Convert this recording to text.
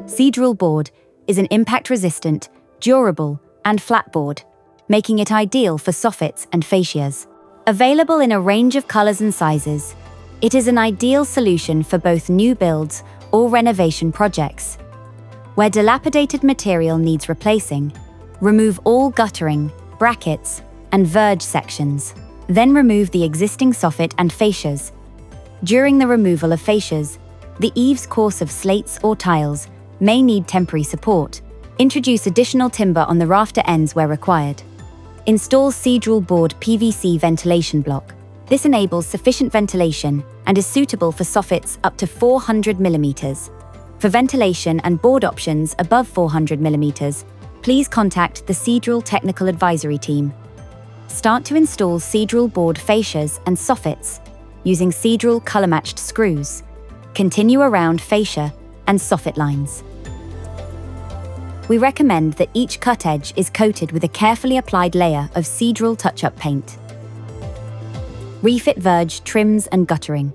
Cedral Board is an impact-resistant, durable, and flat board, making it ideal for soffits and fascias. Available in a range of colors and sizes, it is an ideal solution for both new builds or renovation projects. Where dilapidated material needs replacing, remove all guttering, brackets, and verge sections. Then remove the existing soffit and fascias. During the removal of fascias, the eaves course of slates or tiles may need temporary support. Introduce additional timber on the rafter ends where required. Install Cedral Board PVC ventilation block. This enables sufficient ventilation and is suitable for soffits up to 400 mm. For ventilation and board options above 400 mm, please contact the Cedral Technical Advisory Team. Start to install Cedral Board fascias and soffits using Cedral color-matched screws. Continue around fascia and soffit lines. We recommend that each cut edge is coated with a carefully applied layer of Cedral touch-up paint. Refit verge, trims and guttering.